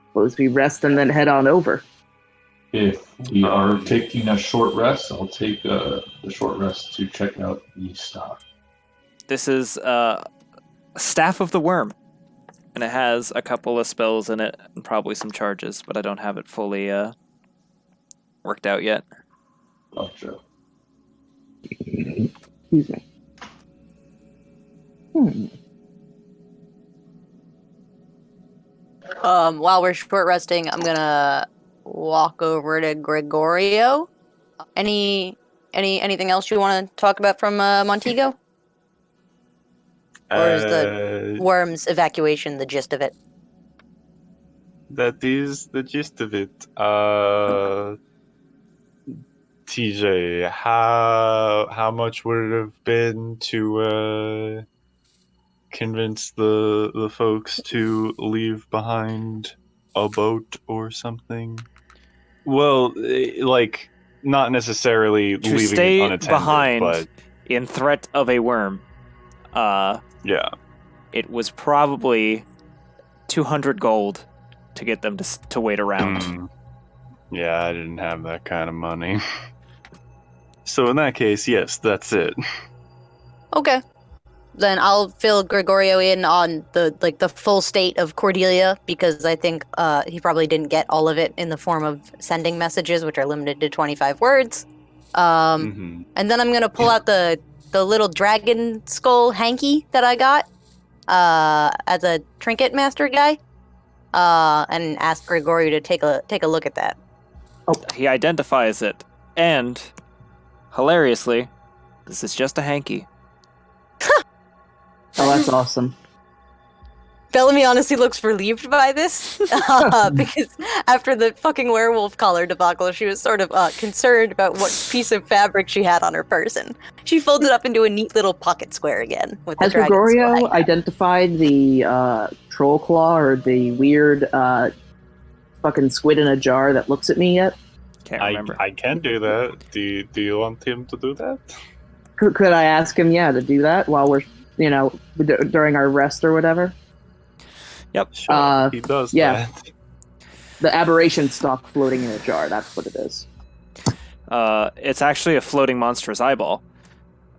Suppose we rest and then head on over. If we are taking a short rest, I'll take the short rest to check out the stock. This is Staff of the Worm, and it has a couple of spells in it and probably some charges, but I don't have it fully worked out yet. Gotcha. Excuse me. While we're short resting, I'm gonna walk over to Gregorio. Anything else you want to talk about from Montego? Or is the worm's evacuation the gist of it? That is the gist of it. TeeJay, how much would it have been to convince the folks to leave behind a boat or something? Well, like, not necessarily To leaving stay it unattended, behind but in threat of a worm. yeah. It was probably 200 gold to get them to wait around. Yeah, I didn't have that kind of money. So in that case, yes, that's it. Okay. Then I'll fill Gregorio in on the full state of Cordelia, because I think he probably didn't get all of it in the form of sending messages, which are limited to 25 words. And then I'm gonna pull out the little dragon skull hanky that I got as a trinket master guy, and ask Gregorio to take a look at that. He identifies it, and hilariously, this is just a hanky. Oh, that's awesome. Bellamy honestly looks relieved by this, because after the fucking werewolf collar debacle, she was sort of concerned about what piece of fabric she had on her person. She folded up into a neat little pocket square again. With Has the dragon Gregorio skull. identified the troll claw or the weird fucking squid in a jar that looks at me yet? Can't remember. I can do that. Do you want him to do that? Could I ask him, to do that while we're, during our rest or whatever? Yep. Sure, he does that. The aberration stock floating in a jar, that's what it is. It's actually a floating monstrous eyeball.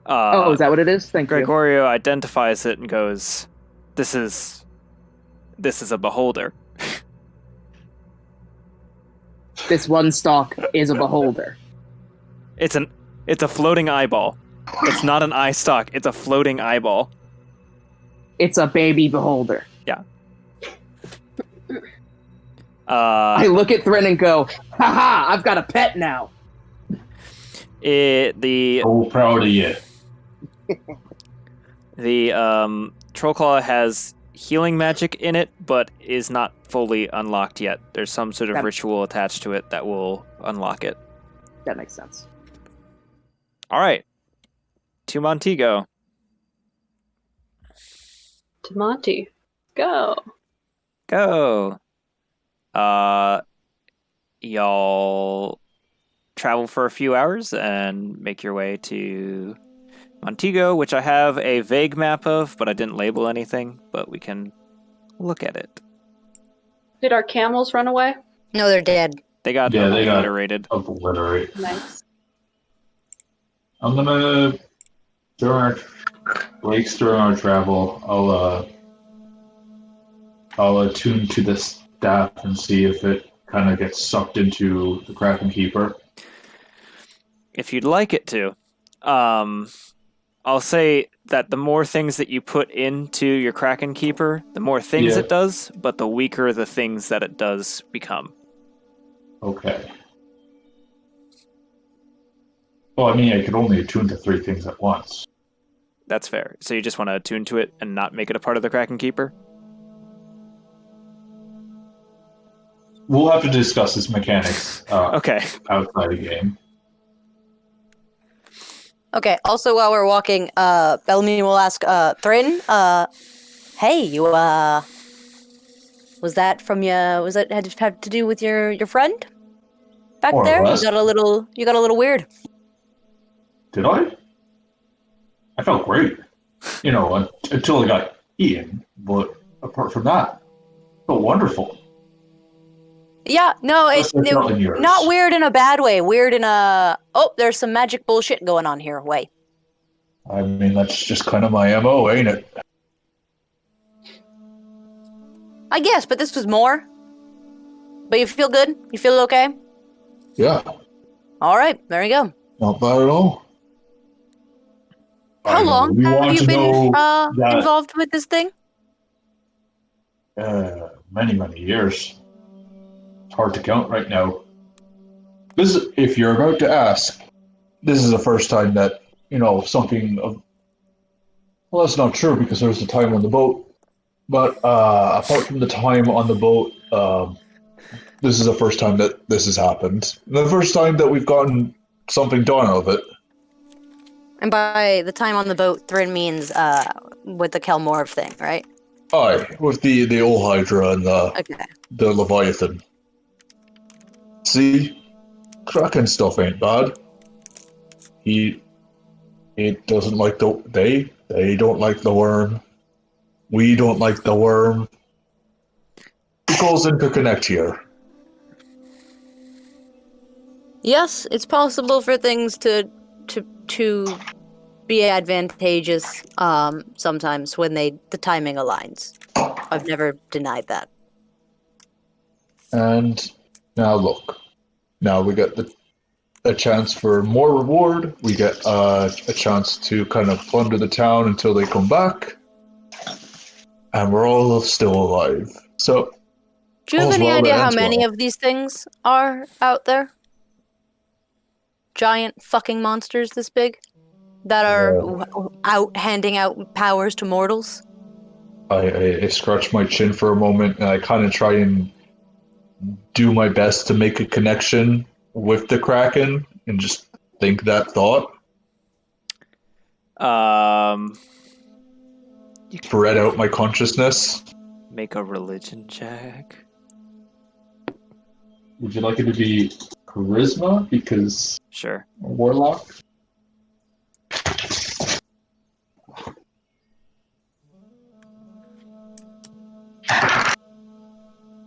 Is that what it is? Thank you. Gregorio identifies it and goes, This is a beholder. This one stalk is a beholder. It's a floating eyeball. It's not an eye stalk, it's a floating eyeball. It's a baby beholder. Yeah. I look at Thrin and go, haha, I've got a pet now. So proud of you. The Trollclaw has healing magic in it, but is not fully unlocked yet. There's some sort of ritual attached to it that will unlock it. That makes sense. All right. To Montego. To Monty. Go. Y'all travel for a few hours and make your way to Montego, which I have a vague map of, but I didn't label anything, but we can look at it. Did our camels run away? No, they're dead. They got obliterated. Nice. I'm gonna during our travel, I'll attune to the staff and see if it kind of gets sucked into the Kraken Keeper. If you'd like it to, I'll say that the more things that you put into your Kraken Keeper, the more things it does, but the weaker the things that it does become. Okay. Well, I mean, I could only attune to 3 things at once. That's fair. So you just want to attune to it and not make it a part of the Kraken Keeper? We'll have to discuss this mechanics okay. outside the game. Okay, also while we're walking, Bellamy will ask Thrin, hey, you, was that had to do with your friend? Back More or there? less. You got a little weird. Did I? I felt great. Until I got eaten. But apart from that, I felt wonderful. Yeah, no, Not in yours. not weird in a bad way. Weird in a there's some magic bullshit going on here way. I mean, that's just kind of my MO, ain't it? I guess, but this was more. But you feel good? You feel okay? Yeah, All right, there you go. not bad at all. How I know, long we have want you to been know that, involved with this thing? many, many years. It's hard to count right now. This is, if you're about to ask, this is the first time that, something of... Well, that's not true because there was the time on the boat. But apart from the time on the boat, this is the first time that this has happened. The first time that we've gotten something done of it. And by the time on the boat, Thrin means with the Kelmorv thing, right? Aye, with the old Hydra and Okay. the Leviathan. See? Kraken stuff ain't bad. He doesn't like they don't like the worm. We don't like the worm. It goes interconnect here. Yes, it's possible for things to be advantageous sometimes when the timing aligns. I've never denied that. And now look. Now we get a chance for more reward. We get a chance to kind of plunder the town until they come back. And we're all still alive. So, Do you have all's any well that idea how ends many well. of these things are out there? Giant fucking monsters this big? That are out handing out powers to mortals? I scratch my chin for a moment and I kind of try and do my best to make a connection with the Kraken and just think that thought. You can Spread out my consciousness. make a religion check. Would you like it to be charisma? Because Sure. a warlock?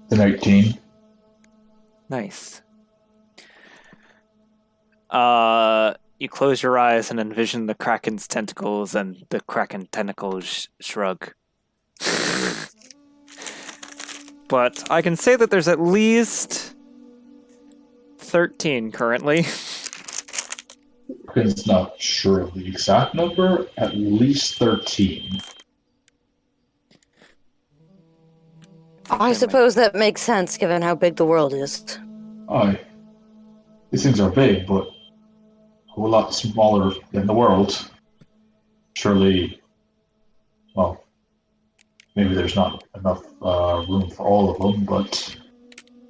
The 19. Nice. You close your eyes and envision the Kraken's tentacles, and the Kraken tentacles shrug. But I can say that there's at least 13 currently. It's not sure of the exact number, at least 13. I suppose that makes sense given how big the world is. Aye. These things are big, but a whole lot smaller than the world. Surely, well, maybe there's not enough room for all of them, but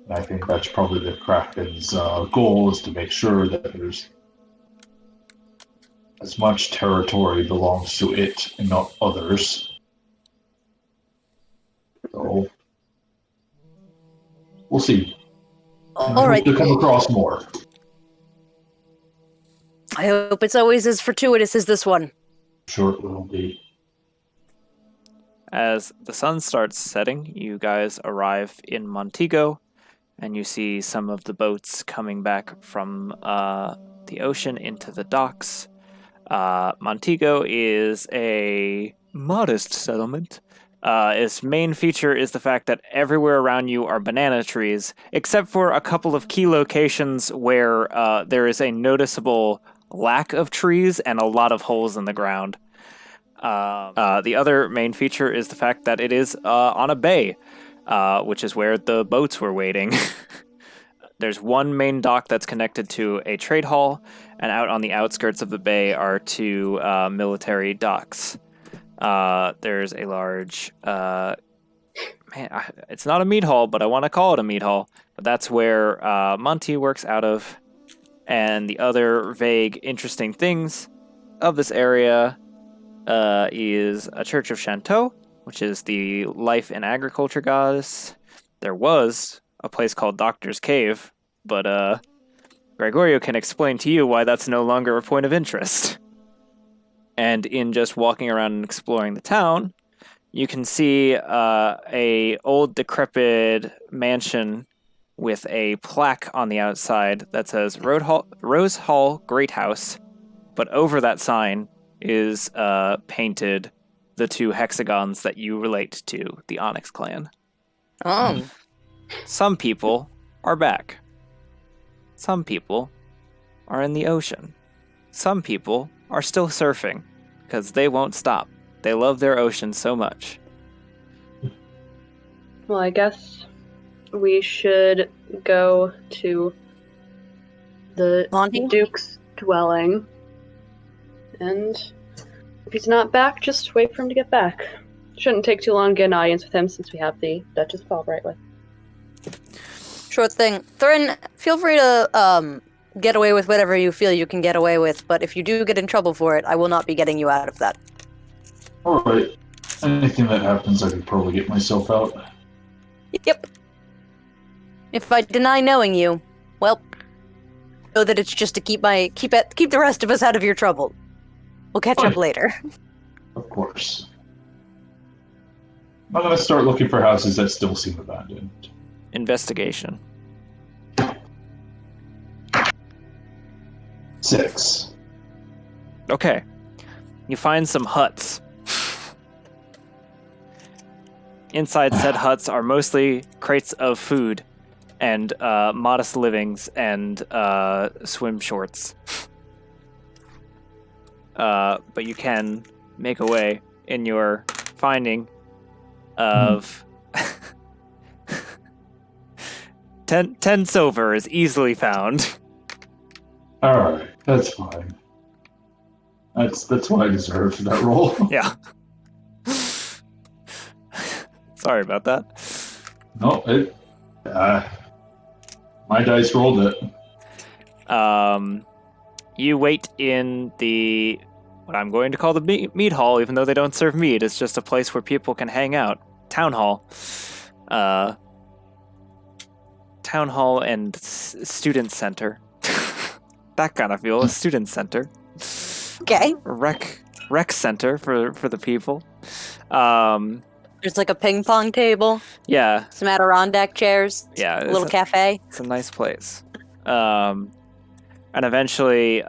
I think that's probably the Kraken's goal, is to make sure that there's as much territory belongs to it and not others. So, we'll see. I All right. hope to come across more. I hope it's always as fortuitous as this one. Sure it will be. As the sun starts setting, you guys arrive in Montego, and you see some of the boats coming back from the ocean into the docks. Montego is a modest settlement. Its main feature is the fact that everywhere around you are banana trees, except for a couple of key locations where there is a noticeable lack of trees and a lot of holes in the ground. The other main feature is the fact that it is on a bay, which is where the boats were waiting. There's one main dock that's connected to a trade hall, and out on the outskirts of the bay are two military docks. There's a large... it's not a meat hall, but I want to call it a meat hall. But that's where Monty works out of. And the other vague, interesting things of this area is a Church of Shanto, which is the life and agriculture goddess. There was a place called Doctor's Cave, but Gregorio can explain to you why that's no longer a point of interest. And in just walking around and exploring the town, you can see a old decrepit mansion with a plaque on the outside that says Rose Hall Great House, but over that sign is painted the 2 hexagons that you relate to, the Onyx clan. Some people are back. Some people are in the ocean. Some people are still surfing, because they won't stop. They love their ocean so much. Well, I guess we should go to the Monty? Duke's dwelling. And if he's not back, just wait for him to get back. Shouldn't take too long to get an audience with him since we have the Duchess of Albright with. Sure thing. Thrin, feel free to get away with whatever you feel you can get away with, but if you do get in trouble for it, I will not be getting you out of that. Alright. Anything that happens, I could probably get myself out. Yep. If I deny knowing you, well, know that it's just to keep the rest of us out of your trouble. We'll catch up later. Of course. I'm gonna start looking for houses that still seem abandoned. Investigation. 6. Okay. You find some huts. Inside said huts are mostly crates of food and modest livings and swim shorts. But you can make a way in your finding of 10 silver is easily found. Alright, that's fine. That's what I deserve for that roll. Yeah. Sorry about that. No, my dice rolled it. You wait in the what I'm going to call the meat hall, even though they don't serve meat. It's just a place where people can hang out. Town hall. Town hall and student center. That kind of feel. A student center. Okay. Rec center for the people. There's like a ping pong table, Yeah. some Adirondack chairs, Yeah. a little cafe. It's a nice place. And eventually,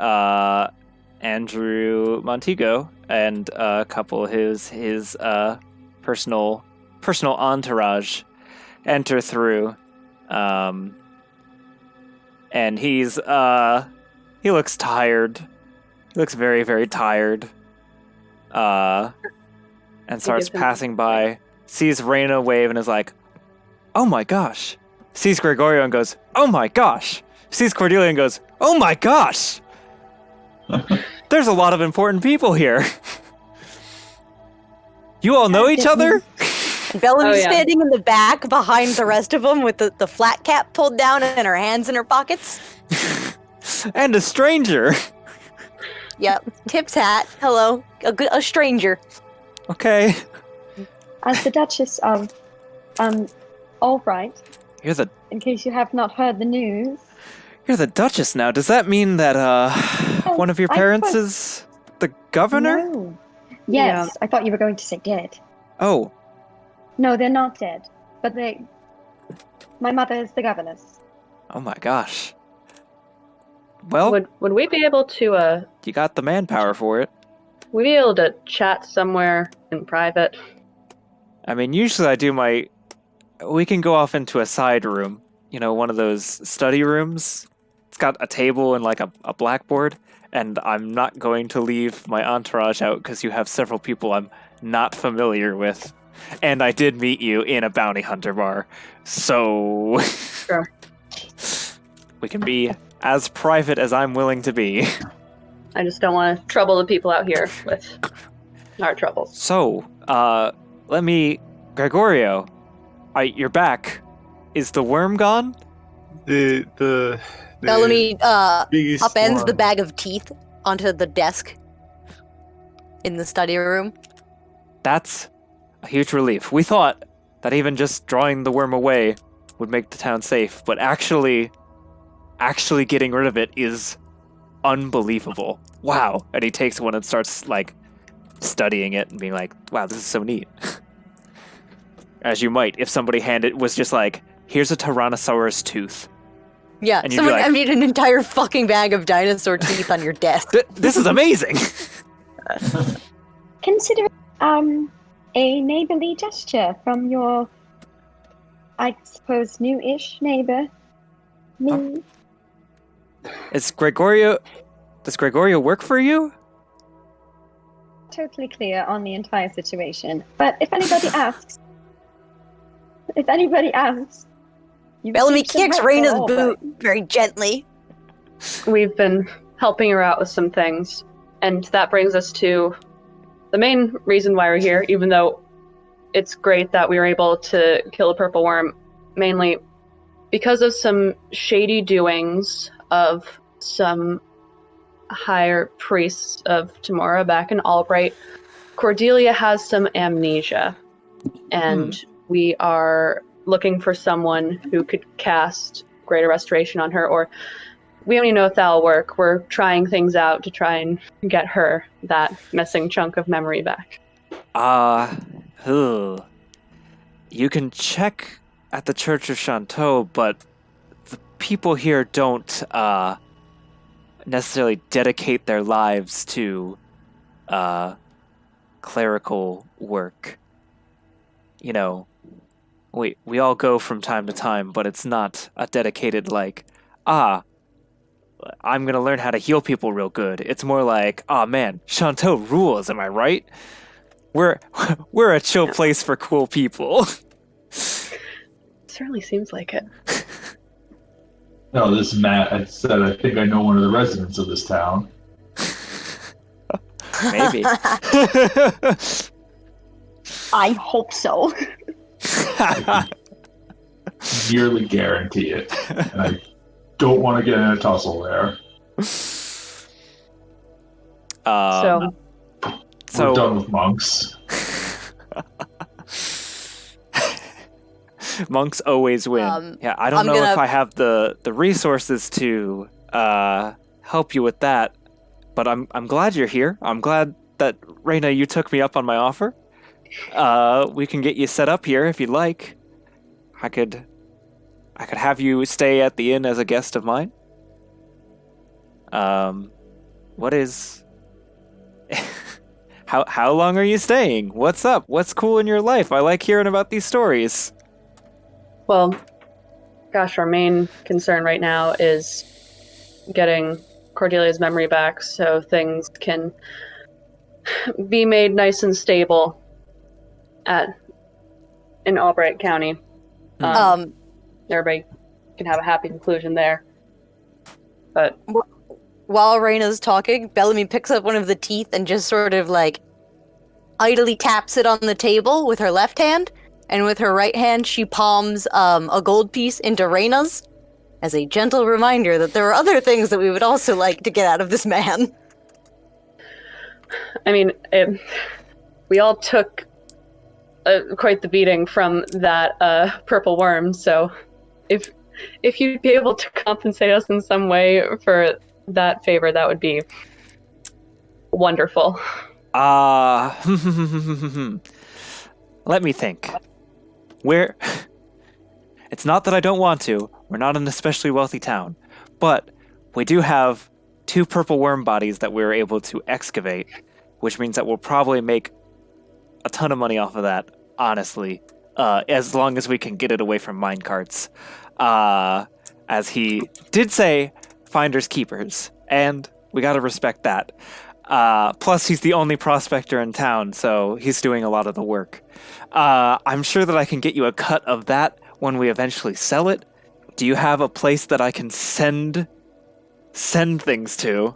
Andrew Montego and a couple of his personal entourage enter through. And he looks tired. He looks very, very tired. And starts passing by, sees Reyna wave and is like, "Oh my gosh." Sees Gregorio and goes, "Oh my gosh." Sees Cordelia and goes, "Oh my gosh." There's a lot of important people here. You all know each other? And Bellamy's Oh, yeah. standing in the back behind the rest of them with the flat cap pulled down and her hands in her pockets. And a stranger. Yep. Tip's hat. Hello. A stranger. Okay. As the Duchess of Albright, You're the in case you have not heard the news. Duchess now. Does that mean that one of your I parents thought- is the governor? No. Yes, I thought you were going to say dead. Oh, No, they're not dead. But my mother is the governess. oh my gosh. Well, Would we be able to you got the manpower for it. would we be able to chat somewhere in private? I mean, usually I do we can go off into a side room, one of those study rooms. It's got a table and like a blackboard, and I'm not going to leave my entourage out because you have several people I'm not familiar with. And I did meet you in a bounty hunter bar. So Sure. we can be as private as I'm willing to be. I just don't want to trouble the people out here with our troubles. So, Gregorio, you're back. Is the worm gone? The Bellamy biggest upends the one. bag of teeth onto the desk in the study room. That's a huge relief. We thought that even just drawing the worm away would make the town safe, but actually getting rid of it is unbelievable. Wow. And he takes one and starts studying it and being like, wow, this is so neat. As you might if somebody was just here's a Tyrannosaurus tooth. Yeah, And you'd be someone like- emptied an entire fucking bag of dinosaur teeth on your desk. This is amazing. Consider a neighborly gesture from your, I suppose, new-ish neighbor. Me. Does Gregorio work for you? Totally clear on the entire situation. But if anybody asks, you Bellamy receive some kicks help Raina's for all, boot but- very gently. We've been helping her out with some things, and that brings us to the main reason why we're here, even though it's great that we were able to kill a purple worm, mainly because of some shady doings of some higher priests of Tamora back in Albright. Cordelia has some amnesia, and we are looking for someone who could cast Greater Restoration on her, or we don't even know if that'll work. We're trying things out to try and get her that missing chunk of memory back. You can check at the Church of Shanto, but the people here don't necessarily dedicate their lives to clerical work. You know, we all go from time to time, but it's not a dedicated I'm gonna learn how to heal people real good. It's more like, man, Shanto rules, am I right? We're a chill place for cool people. Certainly seems like it. No, this is Matt. I said I think I know one of the residents of this town. Maybe. I hope so. Nearly guarantee it. And I don't want to get in a tussle there. So We're done with monks. Monks always win. Yeah, I don't know if I have the resources to help you with that, but I'm glad you're here. I'm glad that Raina, you took me up on my offer. We can get you set up here if you'd like. I could have you stay at the inn as a guest of mine. What is? How long are you staying? What's up? What's cool in your life? I like hearing about these stories. Well, gosh, our main concern right now is getting Cordelia's memory back so things can be made nice and stable in Albright County. Everybody can have a happy conclusion there. But while Raina's talking, Bellamy picks up one of the teeth and just sort of idly taps it on the table with her left hand, and with her right hand she palms a gold piece into Raina's as a gentle reminder that there are other things that we would also like to get out of this man. I mean, we all took quite the beating from that purple worm, so if you'd be able to compensate us in some way for that favor, that would be wonderful. Let me think. It's not that I don't want to. We're not an especially wealthy town, but we do have 2 purple worm bodies that we're able to excavate, which means that we'll probably make a ton of money off of that, honestly, as long as we can get it away from minecarts. As he did say, finders keepers, and we gotta respect that. Plus, he's the only prospector in town, so he's doing a lot of the work. I'm sure that I can get you a cut of that when we eventually sell it. Do you have a place that I can send things to?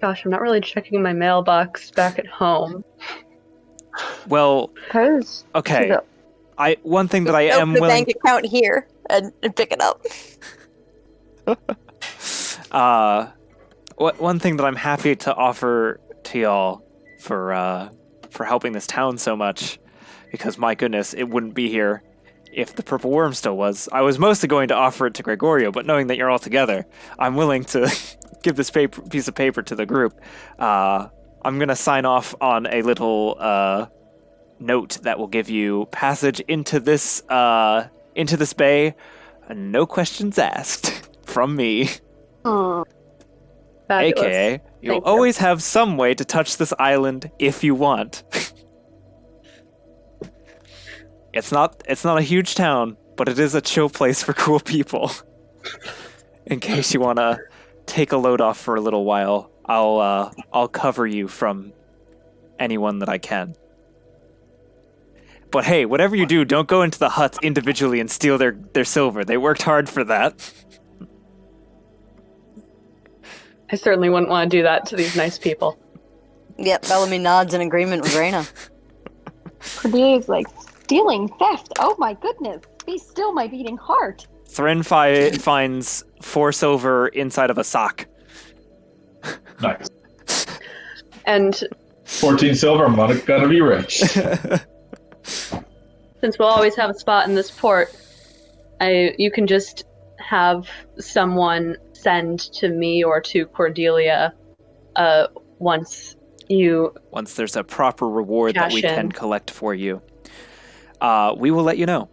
Gosh, I'm not really checking my mailbox back at home. Well, Suppose. okay. One thing that I am Open the willing. bank account here and pick it up. One thing that I'm happy to offer to y'all for helping this town so much, because my goodness, it wouldn't be here if the purple worm still was. I was mostly going to offer it to Gregorio, but knowing that you're all together, I'm willing to give this piece of paper to the group. I'm gonna sign off on a little note that will give you passage into this into this bay, no questions asked from me. Oh, Fabulous. AKA, you'll Thank you. always have some way to touch this island if you want. It's not a huge town, but it is a chill place for cool people. In case you want to take a load off for a little while, I'll cover you from anyone that I can. But hey, whatever you do, don't go into the huts individually and steal their silver. They worked hard for that. I certainly wouldn't want to do that to these nice people. Yep, Bellamy nods in agreement with Reyna. Cordelia's like, stealing, theft. Oh my goodness. Be still my beating heart. Thren finds 4 silver inside of a sock. Nice. And 14 silver, I'm not gonna be rich. since we'll always have a spot in this port, you can just have someone send to me or to Cordelia once there's a proper reward that we cash in. can collect for you. We will let you know.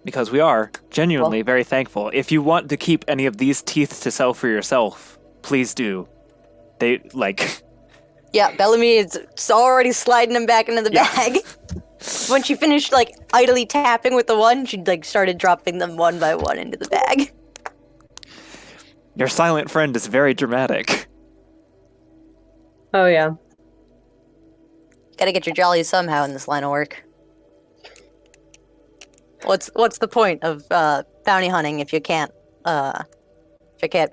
Because we are genuinely very thankful. If you want to keep any of these teeth to sell for yourself, please do. They, like... Yeah, Bellamy is already sliding them back into the bag. When she finished, like, idly tapping with the one, she, like, started dropping them one by one into the bag. Your silent friend is very dramatic. Oh yeah. Gotta get your jollies somehow in this line of work. What's the point of bounty hunting if you can't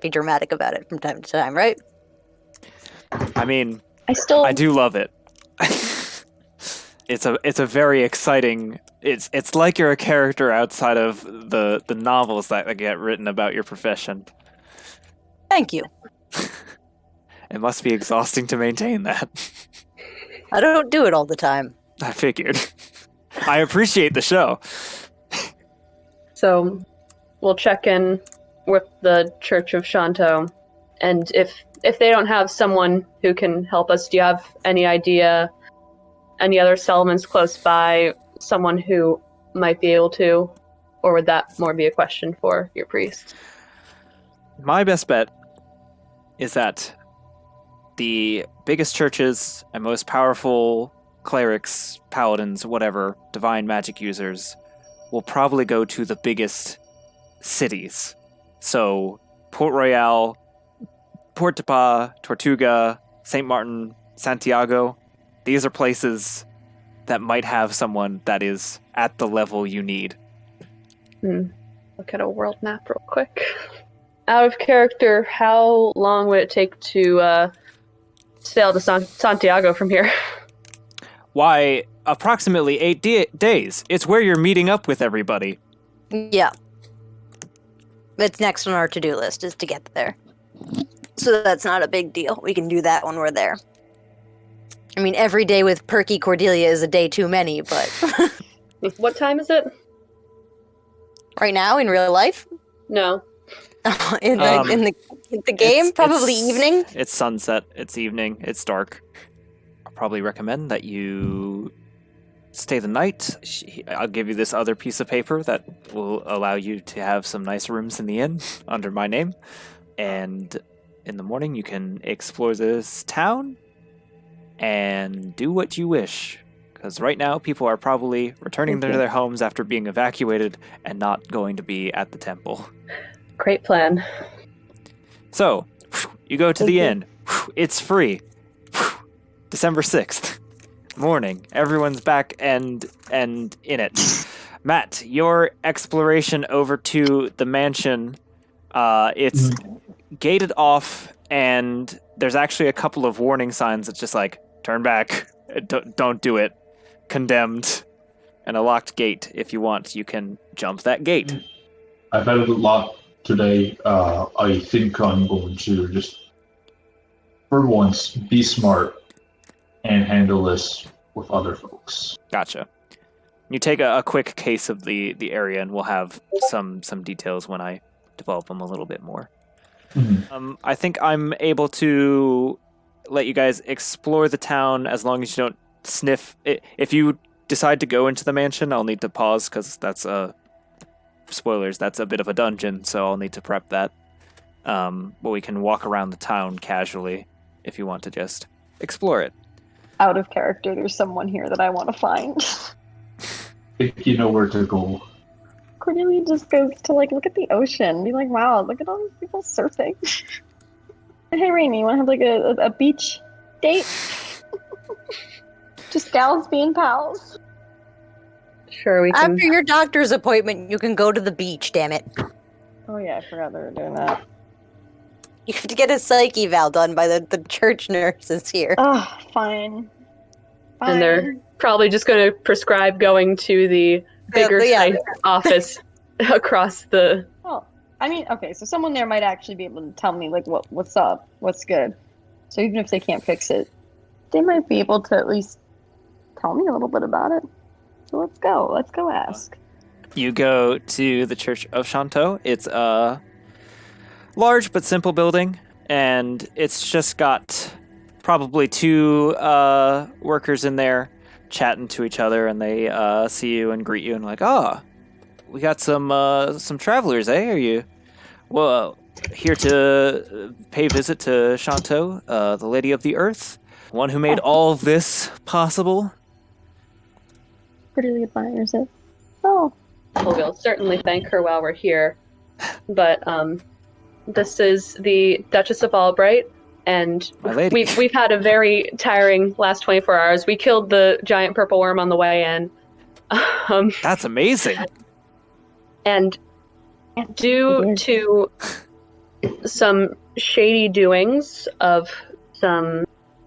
be dramatic about it from time to time, right? I mean, I do love it. It's a very exciting. It's like you're a character outside of the novels that get written about your profession. Thank you. It must be exhausting to maintain that. I don't do it all the time. I figured. I appreciate the show. So we'll check in with the Church of Shanto, and if they don't have someone who can help us, do you have any idea, any other settlements close by, someone who might be able to, or would that more be a question for your priest? My best bet is that the biggest churches and most powerful clerics, paladins, whatever, divine magic users will probably go to the biggest cities. So, Port Royal, Port de Pas, Tortuga, St. Martin, Santiago. These are places that might have someone that is at the level you need. Look at a world map real quick. Out of character, how long would it take to sail to Santiago from here? Why, approximately 8 days. It's where you're meeting up with everybody. Yeah. It's next on our to-do list, is to get there. So that's not a big deal. We can do that when we're there. I mean, every day with Perky Cordelia is a day too many, but... What time is it? Right now, in real life? No. in the game? Probably evening? It's sunset. It's evening. It's dark. I'll probably recommend that you stay the night. I'll give you this other piece of paper that will allow you to have some nice rooms in the inn under my name. And in the morning, you can explore this town and do what you wish. Because right now, people are probably returning to their homes after being evacuated and not going to be at the temple. Great plan. So, you go to the inn. It's free. December 6th. Morning. Everyone's back and in it. Matt, your exploration over to the mansion, it's gated off, and there's actually a couple of warning signs that's just like, turn back, don't do it, condemned, and a locked gate. If you want, you can jump that gate. I've had a lot today. I think I'm going to just, for once, be smart and handle this with other folks. Gotcha. You take a quick case of the area, and we'll have some details when I develop them a little bit more. Mm-hmm. I think I'm able to let you guys explore the town as long as you don't sniff. If you decide to go into the mansion, I'll need to pause because that's a spoilers, that's a bit of a dungeon, so I'll need to prep that. But we can walk around the town casually if you want to just explore it. Out of character, there's someone here that I want to find. I think you know where to go. Cordelia just goes to like look at the ocean, be like, "Wow, look at all these people surfing." Hey, Rainy, you want to have like a beach date? Just gals being pals. Sure, we can. After your doctor's appointment, you can go to the beach, damn it. Oh yeah, I forgot they were doing that. You have to get a psych eval done by the church nurses here. Oh, fine. And they're probably just going to prescribe going to the bigger psych office across the. Oh, I mean, okay, so someone there might actually be able to tell me like what's up, what's good. So even if they can't fix it, they might be able to at least tell me a little bit about it. So let's go ask. You go to the Church of Shanto. It's a large but simple building, and it's just got probably 2 workers in there chatting to each other, and they see you and greet you and like, we got some travelers, eh? Are you here to pay visit to Shanto, the Lady of the Earth, one who made all of this possible? Pretty admires it. Oh. Well, we'll certainly thank her while we're here. But this is the Duchess of Albright, and My lady. we've had a very tiring last 24 hours. We killed the giant purple worm on the way in. That's amazing. And due to some shady doings of some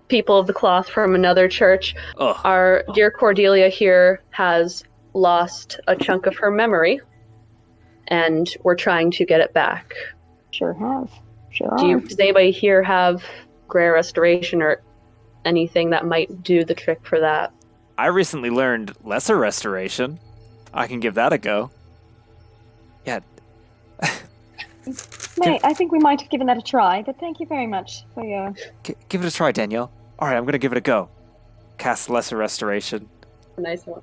people of the cloth from another church, Ugh. our dear Cordelia here has lost a chunk of her memory, and we're trying to get it back. Sure have. Sure are. Does anybody here have Grey Restoration or anything that might do the trick for that? I recently learned Lesser Restoration. I can give that a go. Yeah. I think we might have given that a try, but thank you very much for your... Give it a try, Danielle. All right, I'm going to give it a go. Cast Lesser Restoration. A nice one.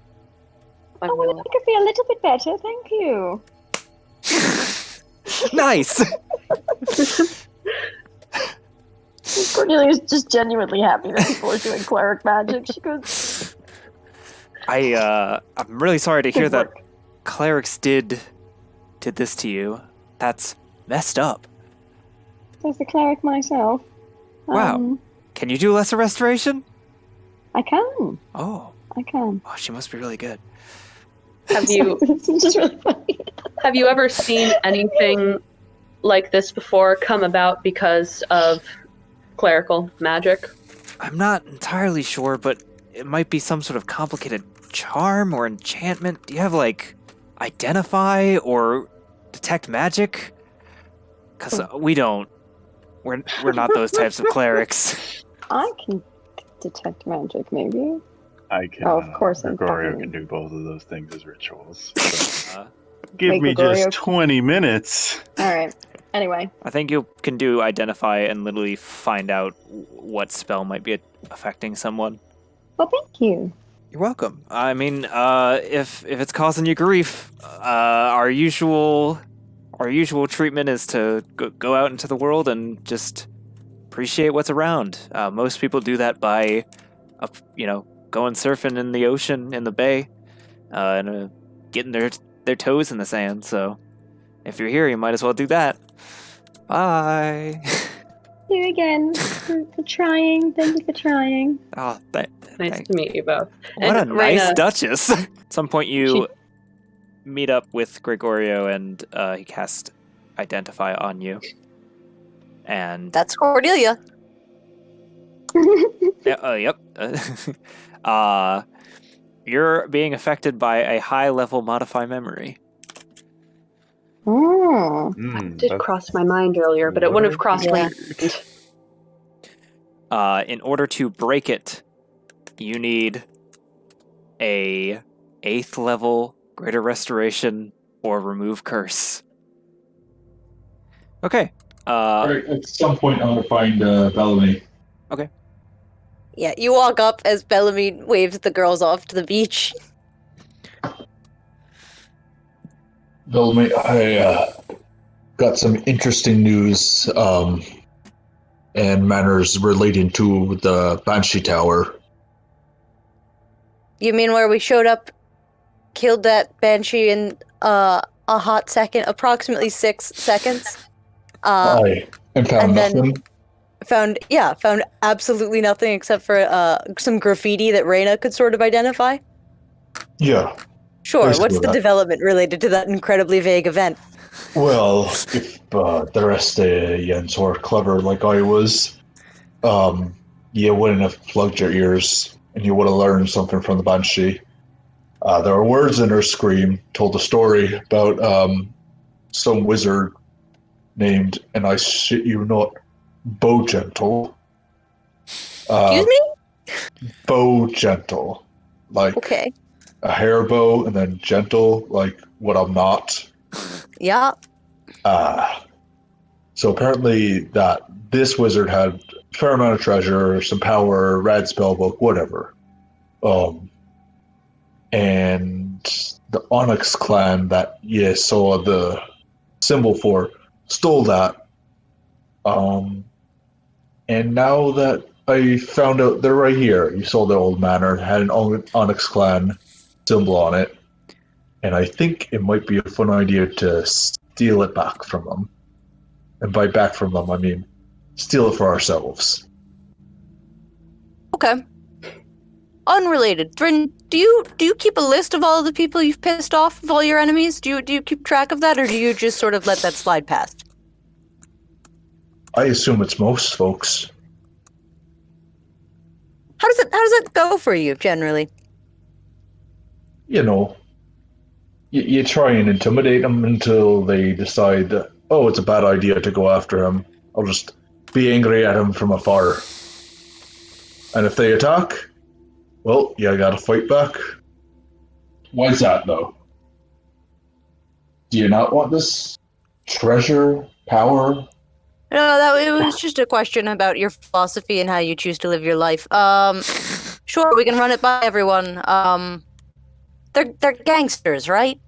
Oh, well, I could feel a little bit better, thank you. Nice! Cordelia's just genuinely happy that people are doing cleric magic. She goes... I'm really sorry to hear Good that work. clerics did this to you. That's messed up. There's the cleric myself. Wow. Can you do Lesser Restoration? I can. Oh. I can. Oh, she must be really good. Have you It's just really funny. have you ever seen anything like this before come about because of clerical magic? I'm not entirely sure, but it might be some sort of complicated charm or enchantment. Do you have, like, Identify or Detect Magic? Because we don't. We're not those types of clerics. I can detect magic, maybe. I can. Oh, of course I'm Gregorio fucking- can do both of those things as rituals. So, give Make me Gregorio- just 20 minutes. Alright. Anyway. I think you can do Identify and literally find out what spell might be affecting someone. Well, thank you. You're welcome. I mean, if it's causing you grief, our usual treatment is to go out into the world and just appreciate what's around. Most people do that by, going surfing in the ocean, in the bay, and getting their toes in the sand. So, if you're here, you might as well do that. Bye. You again for trying. Thank you for trying. Oh, Nice to meet you both. What And a nice Raina- Duchess. At some point, you meet up with Gregorio, and he casts Identify on you. And That's Cordelia. yep. You're being affected by a high-level Modify Memory. Oh. It did cross my mind earlier, but it wouldn't have crossed my mind. In order to break it, you need a 8th level Greater Restoration or Remove Curse. Okay. Alright, at some point I'm gonna find Bellamy. Yeah, you walk up as Bellamy waves the girls off to the beach. Bellamy, I got some interesting news and matters relating to the Banshee Tower. You mean where we showed up, killed that banshee in a hot second, approximately 6 seconds? Aye, and found and then nothing. found absolutely nothing except for some graffiti that Reyna could sort of identify. Yeah. Sure. Basically What's the that. development related to that incredibly vague event? Well, if the rest of Jens were clever like I was, you wouldn't have plugged your ears and you would have learned something from the Banshee. There were words in her scream, told a story about some wizard named, and I shit you not, Bogentle. Excuse me? Bogentle. Like Okay. a hair bow and then gentle, like what I'm not. Yeah. So apparently that this wizard had a fair amount of treasure, some power, rad spellbook, whatever. And the Onyx clan that you saw the symbol for stole that. And now that I found out they're right here, you saw the old manor, had an Onyx clan symbol on it. And I think it might be a fun idea to steal it back from them. And by back from them, I mean steal it for ourselves. Okay. Unrelated. Thrin, do you keep a list of all the people you've pissed off of all your enemies? Do you keep track of that, or do you just sort of let that slide past? I assume it's most folks. How does that go for you generally? You know, you try and intimidate them until they decide that, oh, it's a bad idea to go after him. I'll just be angry at him from afar. And if they attack, well, you gotta fight back. Why's that, though? Do you not want this treasure, power? No, it was just a question about your philosophy and how you choose to live your life. Sure, we can run it by everyone. They're gangsters, right?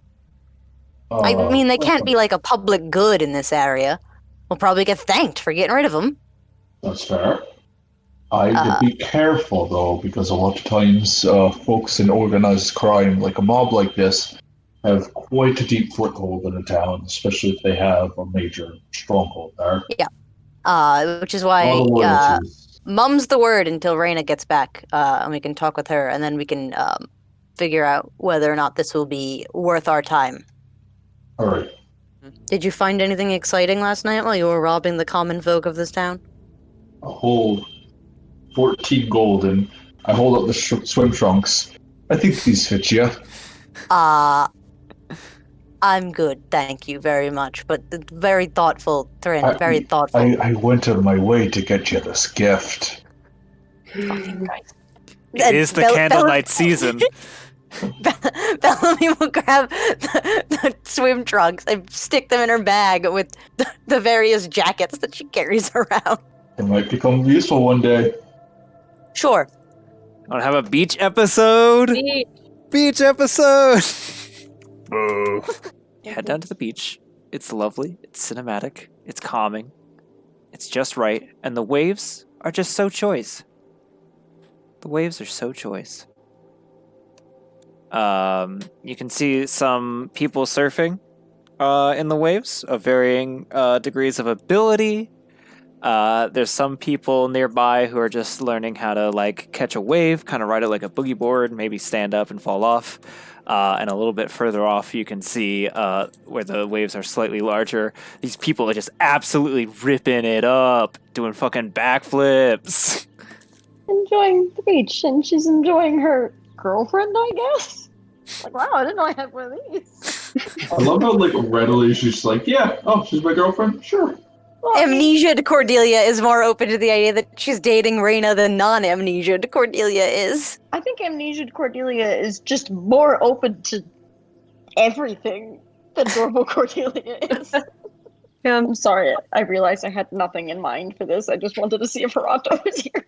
I mean, they can't be like a public good in this area. We'll probably get thanked for getting rid of them. That's fair. I would be careful, though, because a lot of times folks in organized crime, like a mob like this, have quite a deep foothold in a town, especially if they have a major stronghold there. Yeah. Which is why mum's the word until Reyna gets back, and we can talk with her, and then we can figure out whether or not this will be worth our time. All right. Did you find anything exciting last night while you were robbing the common folk of this town? A whole 14 gold, and I hold up the swim trunks. I think these fit you. I'm good, thank you very much. But very thoughtful, Thrin, very thoughtful. I went out of my way to get you this gift. Fucking Christ. It is the candlelight season. Bellamy will grab the swim trunks and stick them in her bag with the various jackets that she carries around. It might become useful one day. Sure. Want to have a beach episode? Beach episode! Boo. You head down to the beach. It's lovely. It's cinematic. It's calming. It's just right. And the waves are just so choice. The waves are so choice. You can see some people surfing in the waves of varying degrees of ability. There's some people nearby who are just learning how to like catch a wave, kind of ride it like a boogie board, maybe stand up and fall off. And a little bit further off, you can see where the waves are slightly larger. These people are just absolutely ripping it up, doing fucking backflips. Enjoying the beach, and she's enjoying her girlfriend, I guess. Like, wow, I didn't know I had one of these. I love how like readily she's like, yeah, oh, she's my girlfriend, sure. Well, Amnesia'd Cordelia is more open to the idea that she's dating Reyna than non-amnesia'd Cordelia is. I think amnesia'd Cordelia is just more open to everything than normal Cordelia is. Yeah. I'm sorry, I realized I had nothing in mind for this. I just wanted to see if Toronto was here.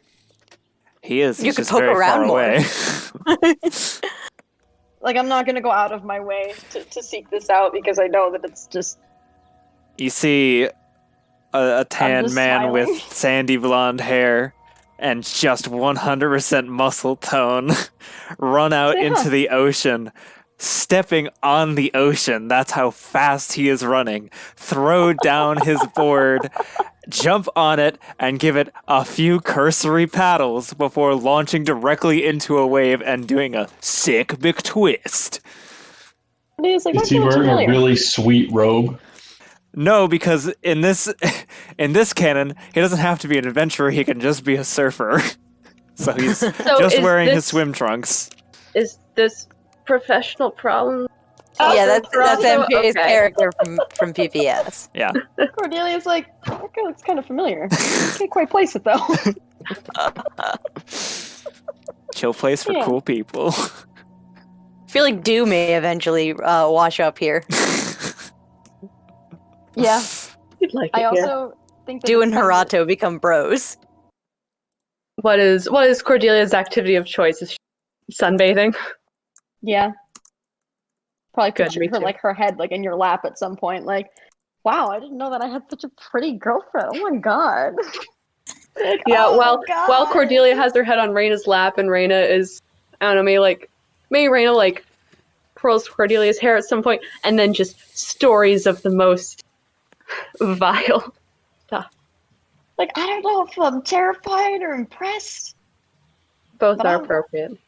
He is. You He's could just poke very around far more. away. Like, I'm not gonna go out of my way to seek this out because I know that it's just. You see a tan just man smiling. with sandy blonde hair and just 100% muscle tone run out Yeah. into the ocean, stepping on the ocean. That's how fast he is running. Throw down his board, jump on it, and give it a few cursory paddles before launching directly into a wave and doing a sick McTwist. It's like, Is he wearing a really sweet robe? No, because in this canon, he doesn't have to be an adventurer. He can just be a surfer. So he's just is wearing his this- swim trunks. Is this professional problem? Yeah, that's Also- MPA's okay. character from PPS. Yeah. Cordelia's like, that guy looks kind of familiar. Can't quite place it though. Chill place for Yeah. cool people. I feel like Dew may eventually wash up here. Yeah. You'd like I it here. also think that Dew it and depends- Harato become bros. What is Cordelia's activity of choice? Is she sunbathing? Yeah. Probably Good, picture me her too. like her head like in your lap at some point. Like, wow, I didn't know that I had such a pretty girlfriend. Oh my god. Like, Yeah, oh while God. Cordelia has her head on Raina's lap and Raina is, I don't know, maybe Raina like curls Cordelia's hair at some point, and then just stories of the most vile stuff. Like, I don't know if I'm terrified or impressed. Both But are I'm- appropriate.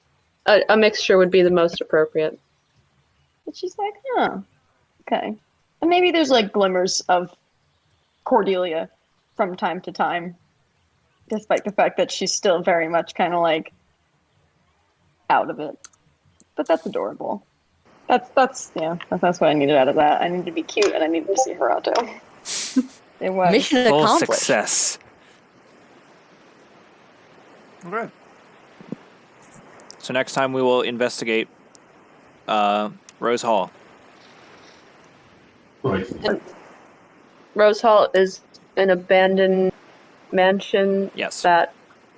A mixture would be the most appropriate. But she's like, huh. Okay. And maybe there's like glimmers of Cordelia from time to time. Despite the fact that she's still very much kind of like out of it. But that's adorable. That's what I needed out of that. I needed to be cute and I needed to see Harato. It was. Mission Full accomplished. success. Okay. So next time we will investigate Rose Hall. Right. Rose Hall is an abandoned mansion Yes. that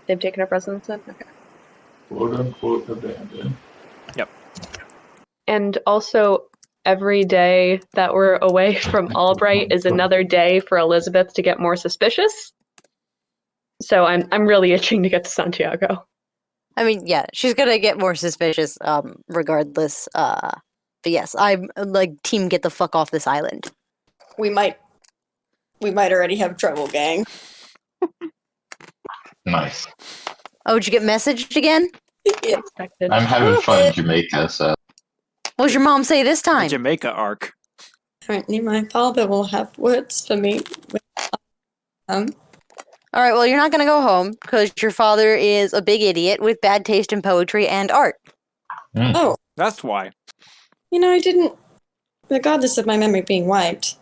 they've taken up residence in. Okay. Quote unquote abandoned. And also, every day that we're away from Albright is another day for Elizabeth to get more suspicious. So I'm really itching to get to Santiago. I mean, yeah, she's gonna get more suspicious, regardless. But yes, I'm like team get the fuck off this island. We might already have trouble, gang. Nice. Oh, did you get messaged again? Expected. I'm having fun in Jamaica, so What did your mom say this The time? Jamaica arc. Apparently, my father will have words for me. All right, well, you're not gonna go home because your father is a big idiot with bad taste in poetry and art. Oh, That's why. I didn't. Regardless of my memory being wiped,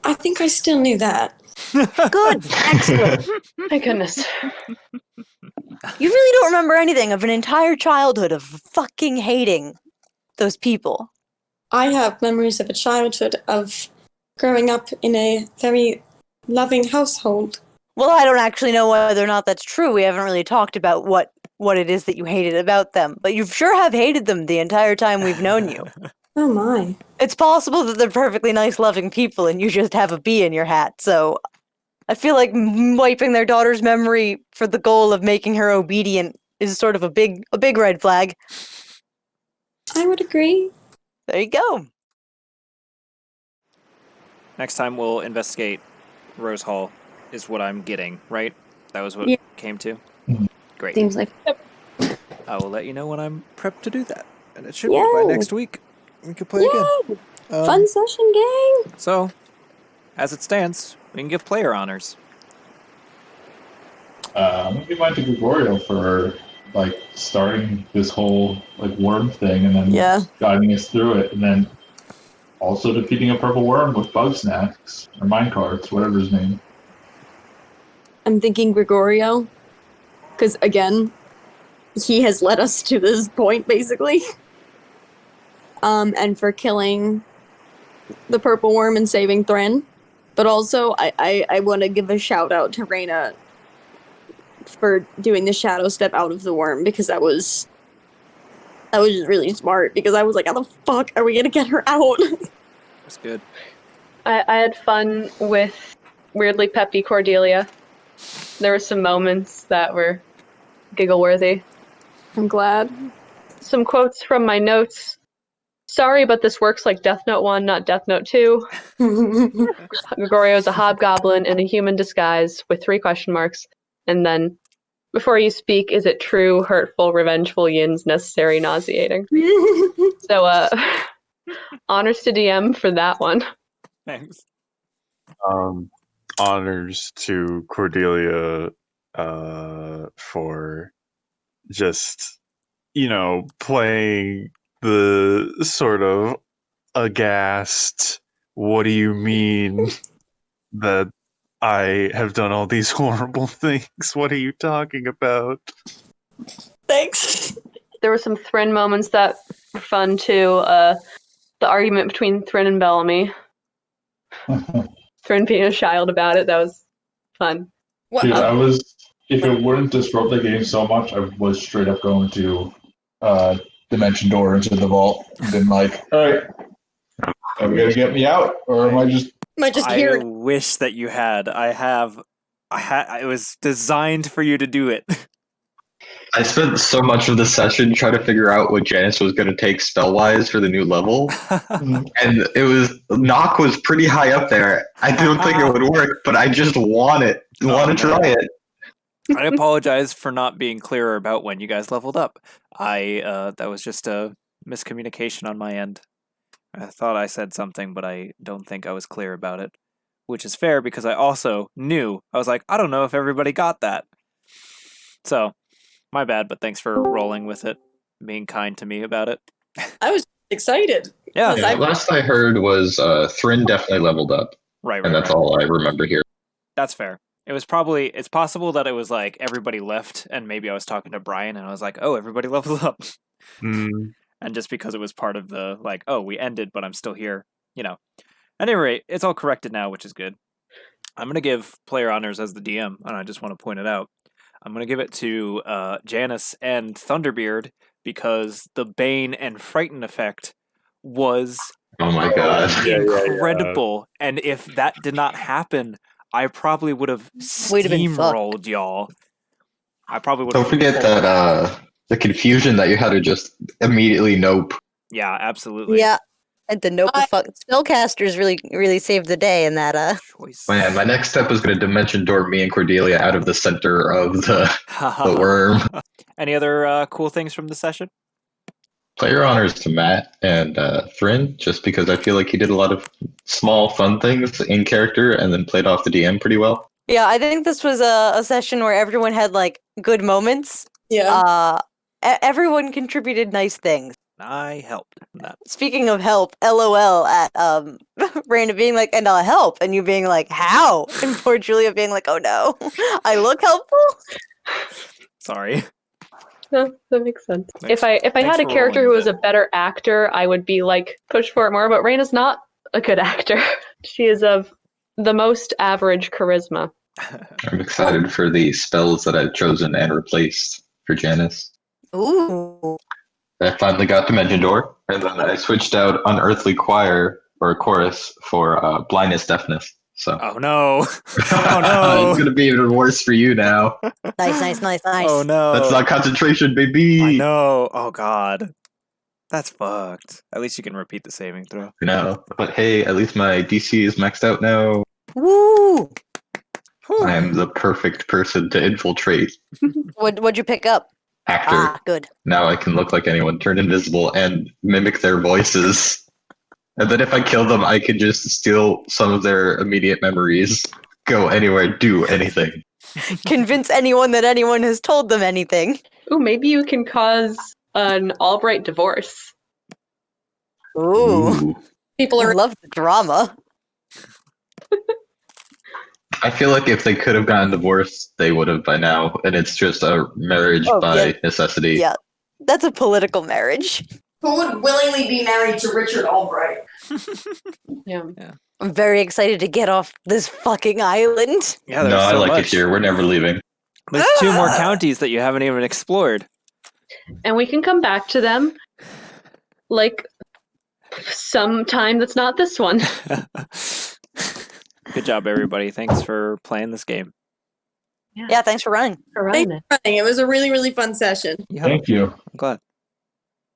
I think I still knew that. Good, excellent. My goodness. You really don't remember anything of an entire childhood of fucking hating those people. I have memories of a childhood of growing up in a very loving household. Well, I don't actually know whether or not that's true. We haven't really talked about what it is that you hated about them, but you sure have hated them the entire time we've known you. Oh my. It's possible that they're perfectly nice, loving people, and you just have a bee in your hat. So, I feel like wiping their daughter's memory for the goal of making her obedient is sort of a big red flag. I would agree. There you go. Next time we'll investigate Rose Hall is what I'm getting, right? That was what Yeah. it came to? Great. Seems like. I will let you know when I'm prepped to do that. And it should be by Yay. next week. We can play again. Fun session, gang. So, as it stands, we can give player honors. I'm gonna give mine to Gregorio for starting this whole worm thing and then Yeah. guiding us through it, and then also defeating a purple worm with bug snacks or mine carts, whatever his name. I'm thinking Gregorio, because again, he has led us to this point basically. And for killing the purple worm and saving Thren, but also I want to give a shout out to Reyna for doing the shadow step out of the worm, because that was That was just really smart because I was like, how the fuck are we gonna get her out? That's good. I had fun with weirdly peppy Cordelia. There were some moments that were giggle-worthy. I'm glad. Some quotes from my notes. Sorry, but this works like Death Note 1, not Death Note 2. Gregorio's a hobgoblin in a human disguise with 3 question marks. And then, before you speak, is it true, hurtful, revengeful, yins, necessary, nauseating? So, honors to DM for that one. Thanks. Honors to Cordelia for just, playing the sort of aghast, what do you mean that I have done all these horrible things? What are you talking about? Thanks. There were some Thrin moments that were fun too. The argument between Thrin and Bellamy. Thrin being a child about it, that was fun. What? Dude, if it wouldn't disrupt the game so much, I was straight up going to Dimension Door into the vault and been like, alright, are we gonna get me out? Or am I just I wish that you had. It was designed for you to do it. I spent so much of the session trying to figure out what Janice was going to take spell-wise for the new level. And knock was pretty high up there. I don't think it would work, but I just want to try it. I apologize for not being clearer about when you guys leveled up. That was just a miscommunication on my end. I thought I said something, but I don't think I was clear about it. Which is fair because I also knew. I was like, I don't know if everybody got that. So, my bad, but thanks for rolling with it, being kind to me about it. I was excited. Yeah. Last I heard was Thrin definitely leveled up. Right. And that's all I remember here. That's fair. It's possible that it was like everybody left and maybe I was talking to Brian and I was like, oh, everybody leveled up. Mm. And just because it was part of the, like, oh, we ended, but I'm still here, At any rate, it's all corrected now, which is good. I'm going to give player honors as the DM, and I just want to point it out. I'm going to give it to Janice and Thunderbeard because the Bane and Frighten effect was Oh my god. incredible. And if that did not happen, I probably would have steamrolled y'all. I probably would. Don't forget that the confusion that you had to just immediately nope. Yeah, absolutely. Yeah, and the nope spellcasters really saved the day in that. Choice. Man, my next step is going to Dimension Door me and Cordelia out of the center of the worm. Any other cool things from the session? Player honors to Matt and Thrin, just because I feel like he did a lot of small fun things in character and then played off the DM pretty well. Yeah, I think this was a session where everyone had like good moments. Yeah. Everyone contributed nice things. I helped. Speaking of help, LOL at Random being like, and I'll help, and you being like, how? And poor Julia being like, oh no, I look helpful. Sorry. No, that makes sense. If I had a character who was a better actor, I would be like, push for it more, but Raina's not a good actor. She is of the most average charisma. I'm excited for the spells that I've chosen and replaced for Janice. Ooh. I finally got Dimension Door, and then I switched out Unearthly Choir, or Chorus, for Blindness, Deafness. So. Oh no! Oh no! It's going to be even worse for you now. Nice. Oh no! That's not concentration, baby! I know! Oh god. That's fucked. At least you can repeat the saving throw. No, but hey, at least my DC is maxed out now. Woo! I am the perfect person to infiltrate. What'd you pick up? Actor. Ah, good. Now I can look like anyone, turn invisible, and mimic their voices. And then if I kill them, I can just steal some of their immediate memories, go anywhere, do anything. Convince anyone that anyone has told them anything. Ooh, maybe you can cause an Albright divorce. Ooh. People love the drama. I feel like if they could have gotten divorced, they would have by now, and it's just a marriage by necessity. Yeah, that's a political marriage. Who would willingly be married to Richard Albright? Yeah. I'm very excited to get off this fucking island. Yeah, no, I like it here. We're never leaving. There's 2 more counties that you haven't even explored. and we can come back to them like sometime that's not this one. Good job, everybody. Thanks for playing this game. Yeah, thanks for running. Thanks for running. It was a really, really fun session. Yeah, Thank you. I'm glad.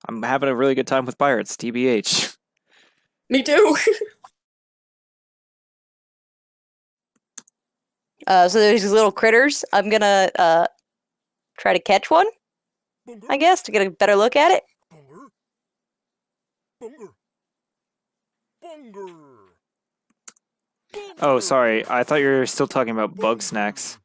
I'm having a really good time with pirates, TBH. Me too. So there's these little critters. I'm gonna try to catch one, I guess, to get a better look at it. Oh, sorry. I thought you were still talking about bug snacks.